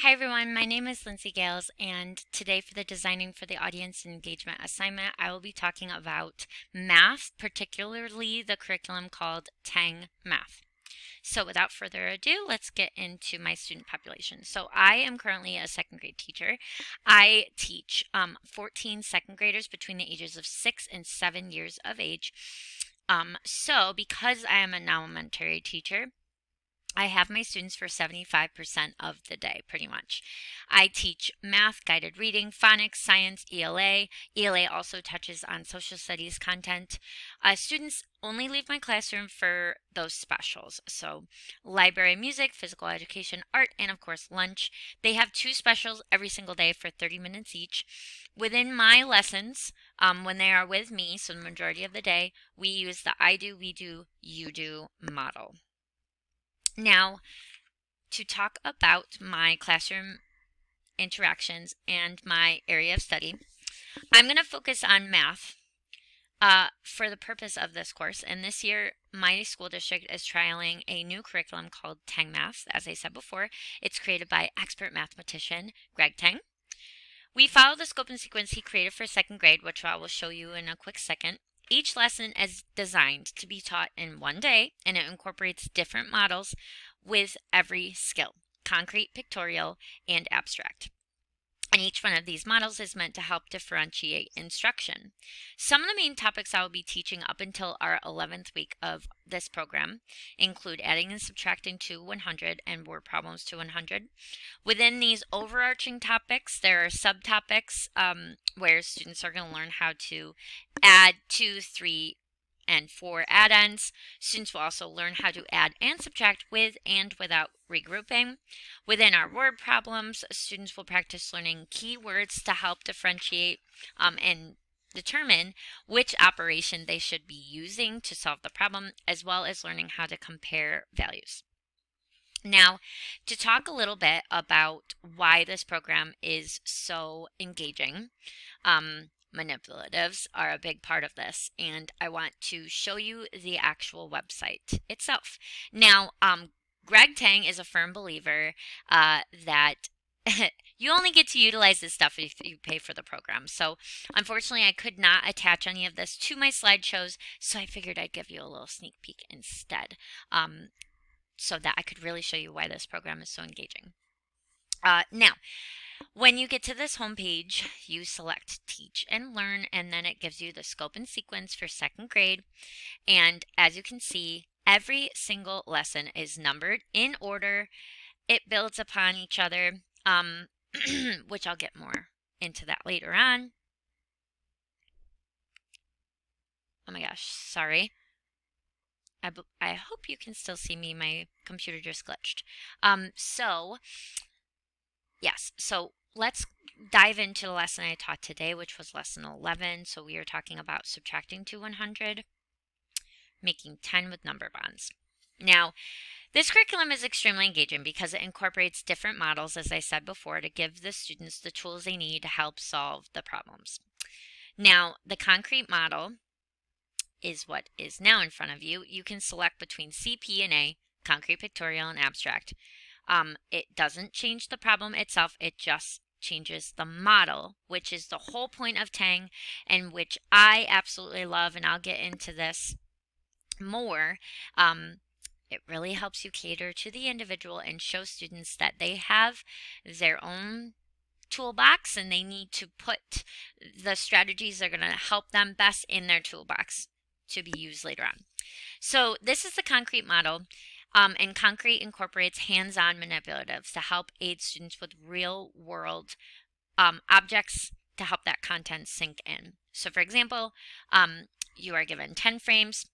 Hi everyone, my name is Lindsay Gales, and today for the Designing for the Audience and Engagement assignment, I will be talking about math, particularly the curriculum called Tang Math. So without further ado, let's get into my student population. So I am currently a second grade teacher. I teach 14 second graders between the ages of 6 and 7 years of age. So because I am an elementary teacher, I have my students for 75% of the day, pretty much. I teach math, guided reading, phonics, science, ELA. ELA also touches on social studies content. Students only leave my classroom for those specials. So library, music, physical education, art, and of course lunch. They have 2 specials every single day for 30 minutes each. Within my lessons, when they are with me, so the majority of the day, we use the I do, we do, you do model. Now, to talk about my classroom interactions and my area of study, I'm going to focus on math for the purpose of this course. And this year, my school district is trialing a new curriculum called Tang Math. As I said before, it's created by expert mathematician Greg Tang. We follow the scope and sequence he created for second grade, which I will show you in a quick second. Each lesson is designed to be taught in one day, and it incorporates different models with every skill: concrete, pictorial, and abstract. And each one of these models is meant to help differentiate instruction. Some of the main topics I will be teaching up until our 11th week of this program include adding and subtracting to 100 and word problems to 100. Within these overarching topics, there are subtopics where students are going to learn how to add 2, 3, and 4 add-ins. Students will also learn how to add and subtract with and without regrouping. Within our word problems, students will practice learning keywords to help differentiate and determine which operation they should be using to solve the problem, as well as learning how to compare values. Now, to talk a little bit about why this program is so engaging, manipulatives are a big part of this, and I want to show you the actual website itself. Now, Greg Tang is a firm believer that you only get to utilize this stuff if you pay for the program. So unfortunately, I could not attach any of this to my slideshows, so I figured I'd give you a little sneak peek instead, so that I could really show you why this program is so engaging. Now, when you get to this homepage, you select Teach and Learn, and then it gives you the scope and sequence for second grade. And as you can see, every single lesson is numbered in order. It builds upon each other, which I'll get more into that later on. Oh my gosh, sorry. I hope you can still see me. My computer just glitched. Yes, so let's dive into the lesson I taught today, which was lesson 11. So we are talking about subtracting to 100, making 10 with number bonds. Now, this curriculum is extremely engaging because it incorporates different models, as I said before, to give the students the tools they need to help solve the problems. Now, the concrete model is what is now in front of you. You can select between C, P, and A, concrete, pictorial, and abstract. It doesn't change the problem itself, it just changes the model, which is the whole point of Tang, and which I absolutely love, and I'll get into this more. It really helps you cater to the individual and show students that they have their own toolbox, and they need to put the strategies that are going to help them best in their toolbox to be used later on. So this is the concrete model. And concrete incorporates hands-on manipulatives to help aid students with real-world objects to help that content sink in. So for example, you are given 10 frames.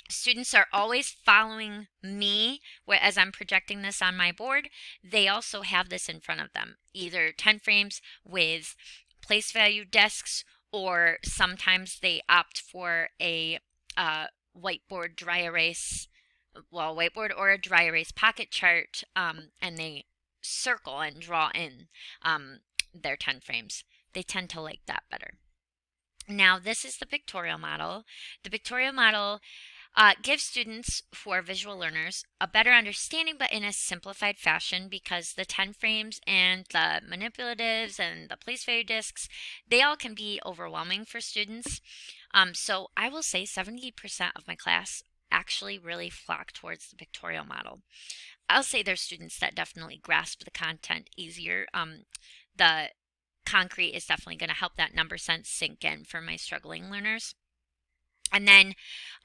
Students are always following me as I'm projecting this on my board. They also have this in front of them, either 10 frames with place value desks, or sometimes they opt for a whiteboard dry erase whiteboard or a dry erase pocket chart, and they circle and draw in their 10 frames. They tend to like that better. Now, this is the pictorial model. The pictorial model Give students who are visual learners a better understanding, but in a simplified fashion, because the 10 frames and the manipulatives and the place value discs, they all can be overwhelming for students. So I will say 70% of my class actually really flock towards the pictorial model. I'll say there's students that definitely grasp the content easier. The concrete is definitely going to help that number sense sink in for my struggling learners. And then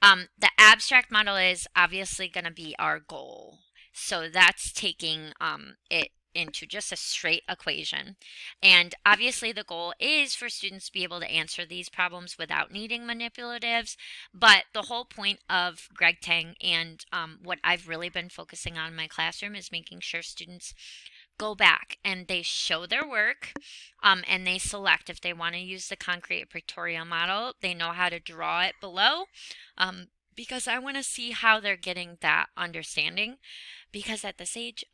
the abstract model is obviously going to be our goal. So that's taking it into just a straight equation. And obviously the goal is for students to be able to answer these problems without needing manipulatives. But the whole point of Greg Tang and what I've really been focusing on in my classroom is making sure students go back and they show their work, and they select if they want to use the concrete pictorial model. They know how to draw it below, because I want to see how they're getting that understanding, because at this age,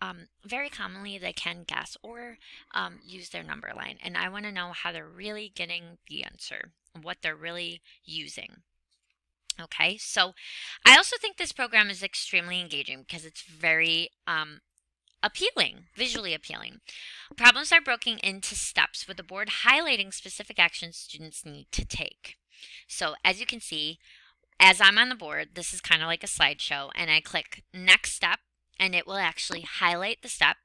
very commonly they can guess or use their number line, and I want to know how they're really getting the answer, what they're really using. Okay, so I also think this program is extremely engaging because it's very appealing, visually appealing. Problems are broken into steps with the board highlighting specific actions students need to take. So as you can see, as I'm on the board, this is kind of like a slideshow, and I click next step, and it will actually highlight the step,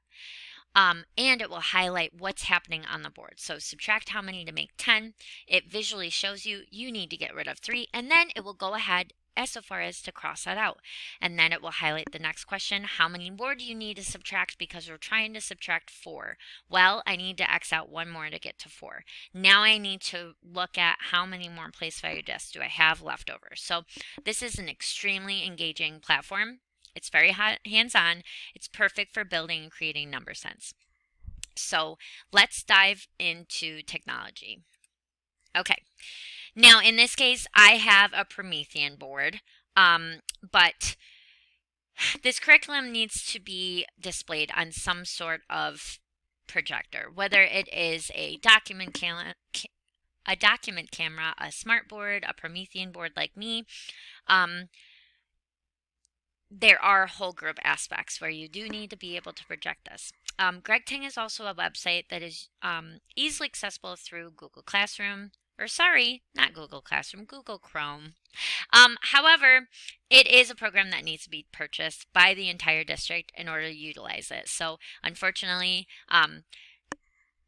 and it will highlight what's happening on the board. So subtract how many to make 10. It visually shows you need to get rid of 3, and then it will go ahead as so far as to cross that out. And then it will highlight the next question. How many more do you need to subtract, because we're trying to subtract 4? Well, I need to X out 1 more to get to 4. Now I need to look at how many more place value discs do I have left over. So this is an extremely engaging platform. It's very hands-on. It's perfect for building and creating number sense. So let's dive into technology. Okay. Now, in this case, I have a Promethean board, but this curriculum needs to be displayed on some sort of projector, whether it is a document camera, a smart board, a Promethean board like me. There are whole group aspects where you do need to be able to project this. Greg Tang is also a website that is easily accessible through Google Classroom, or sorry, not Google Classroom, Google Chrome. However, it is a program that needs to be purchased by the entire district in order to utilize it. So unfortunately,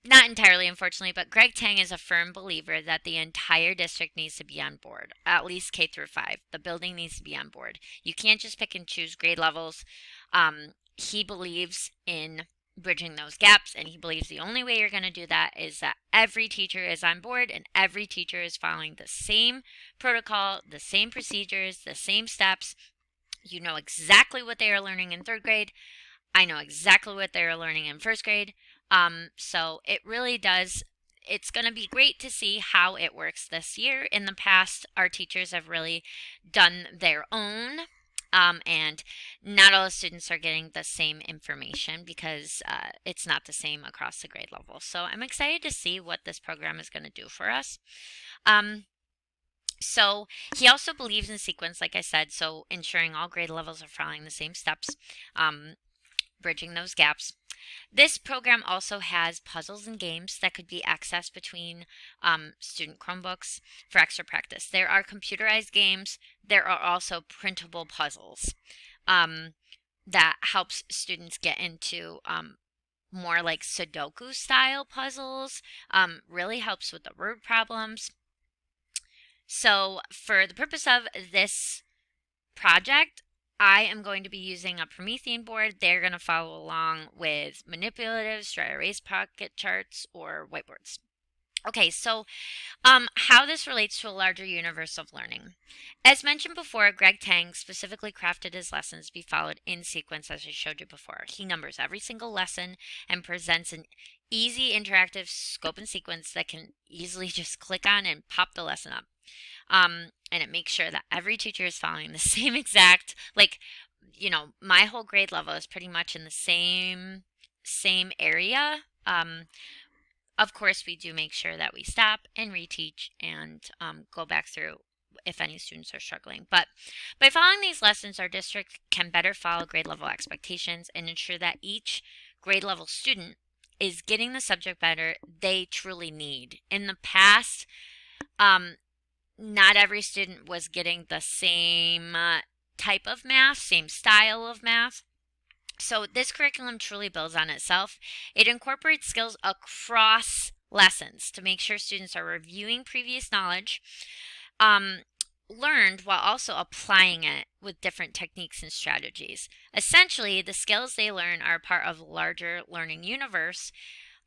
not entirely unfortunately, but Greg Tang is a firm believer that the entire district needs to be on board, at least K through 5. The building needs to be on board. You can't just pick and choose grade levels. He believes in bridging those gaps, and he believes the only way you're going to do that is that every teacher is on board and every teacher is following the same protocol, the same procedures, the same steps. You know exactly what they are learning in 3rd grade. I know exactly what they are learning in 1st grade. So it really does. It's going to be great to see how it works this year. In the past, our teachers have really done their own, and not all the students are getting the same information because it's not the same across the grade level. So I'm excited to see what this program is going to do for us. So he also believes in sequence, like I said, so ensuring all grade levels are following the same steps, bridging those gaps. This program also has puzzles and games that could be accessed between student Chromebooks for extra practice. There are computerized games. There are also printable puzzles that helps students get into more like Sudoku style puzzles. Really helps with the word problems. So for the purpose of this project, I am going to be using a Promethean board. They're going to follow along with manipulatives, dry erase pocket charts, or whiteboards. Okay, so how this relates to a larger universe of learning. As mentioned before, Greg Tang specifically crafted his lessons to be followed in sequence, as I showed you before. He numbers every single lesson and presents an easy interactive scope and sequence that can easily just click on and pop the lesson up. And it makes sure that every teacher is following the same exact, like, you know, my whole grade level is pretty much in the same area. Of course, we do make sure that we stop and reteach and go back through if any students are struggling. But by following these lessons, our district can better follow grade level expectations and ensure that each grade level student is getting the subject matter they truly need. In the past, not every student was getting the same type of math, same style of math. So this curriculum truly builds on itself. It incorporates skills across lessons to make sure students are reviewing previous knowledge learned while also applying it with different techniques and strategies. Essentially, the skills they learn are part of a larger learning universe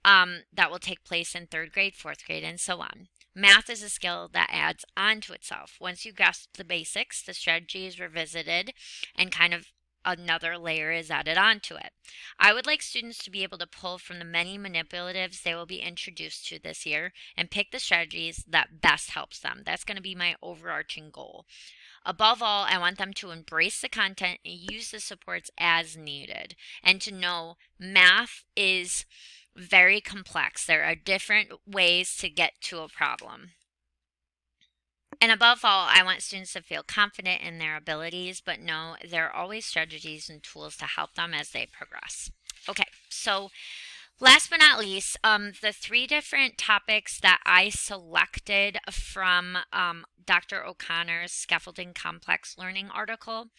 that will take place in third grade, fourth grade, and so on. Math is a skill that adds on to itself. Once you grasp the basics, the strategy is revisited and kind of another layer is added onto it. I would like students to be able to pull from the many manipulatives they will be introduced to this year and pick the strategies that best helps them. That's going to be my overarching goal. Above all, I want them to embrace the content and use the supports as needed, and to know math is very complex. There are different ways to get to a problem. And above all, I want students to feel confident in their abilities, but know there are always strategies and tools to help them as they progress. Okay, so last but not least, the 3 different topics that I selected from Dr. O'Connor's Scaffolding Complex Learning article.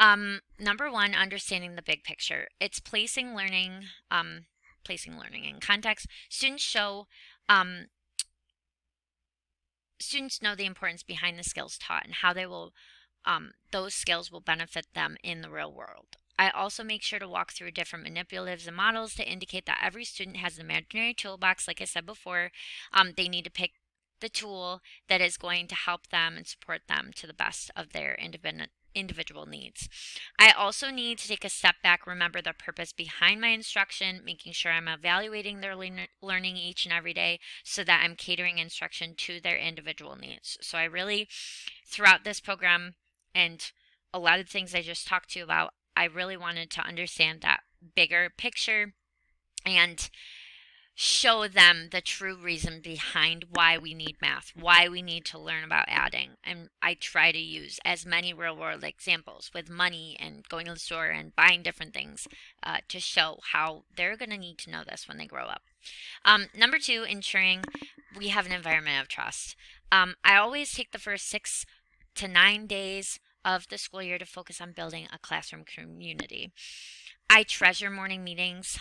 Number 1, understanding the big picture. It's placing learning in context. Students know the importance behind the skills taught and how those skills will benefit them in the real world. I also make sure to walk through different manipulatives and models to indicate that every student has an imaginary toolbox. Like I said before, they need to pick the tool that is going to help them and support them to the best of their individual needs. I also need to take a step back, remember the purpose behind my instruction, making sure I'm evaluating their learning each and every day so that I'm catering instruction to their individual needs. So I really, throughout this program and a lot of things I just talked to you about, I really wanted to understand that bigger picture and show them the true reason behind why we need math, why we need to learn about adding. And I try to use as many real world examples with money and going to the store and buying different things to show how they're going to need to know this when they grow up. Number 2, ensuring we have an environment of trust. I always take the first 6 to 9 days of the school year to focus on building a classroom community. I treasure morning meetings.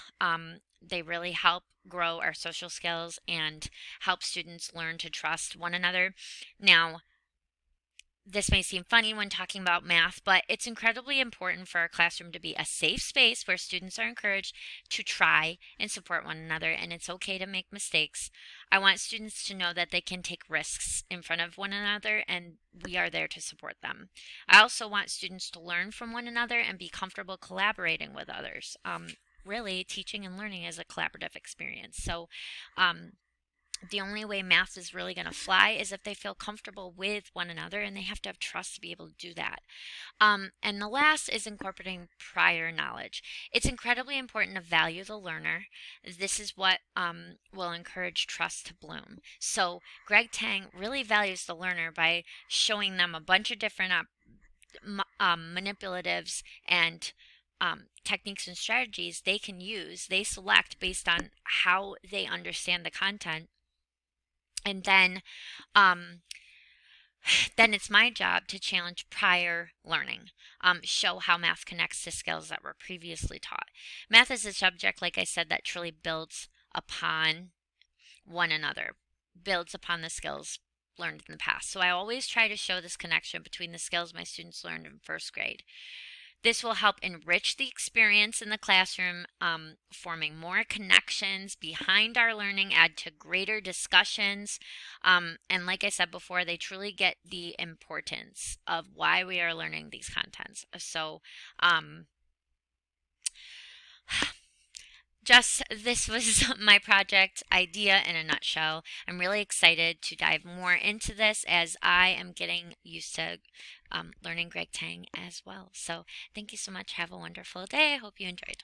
They really help grow our social skills and help students learn to trust one another. Now, this may seem funny when talking about math, but it's incredibly important for our classroom to be a safe space where students are encouraged to try and support one another, and it's okay to make mistakes. I want students to know that they can take risks in front of one another, and we are there to support them. I also want students to learn from one another and be comfortable collaborating with others. Really, teaching and learning is a collaborative experience. So the only way math is really going to fly is if they feel comfortable with one another, and they have to have trust to be able to do that. And the last is incorporating prior knowledge. It's incredibly important to value the learner. This is what will encourage trust to bloom. So Greg Tang really values the learner by showing them a bunch of different manipulatives and techniques and strategies they can use. They select based on how they understand the content. And then it's my job to challenge prior learning, show how math connects to skills that were previously taught. Math is a subject, like I said, that truly builds upon one another, builds upon the skills learned in the past. So I always try to show this connection between the skills my students learned in first grade. This will help enrich the experience in the classroom, forming more connections behind our learning, add to greater discussions. And like I said before, they truly get the importance of why we are learning these contents. So this was my project idea in a nutshell. I'm really excited to dive more into this as I am getting used to learning Greg Tang as well. So thank you so much. Have a wonderful day. I hope you enjoyed.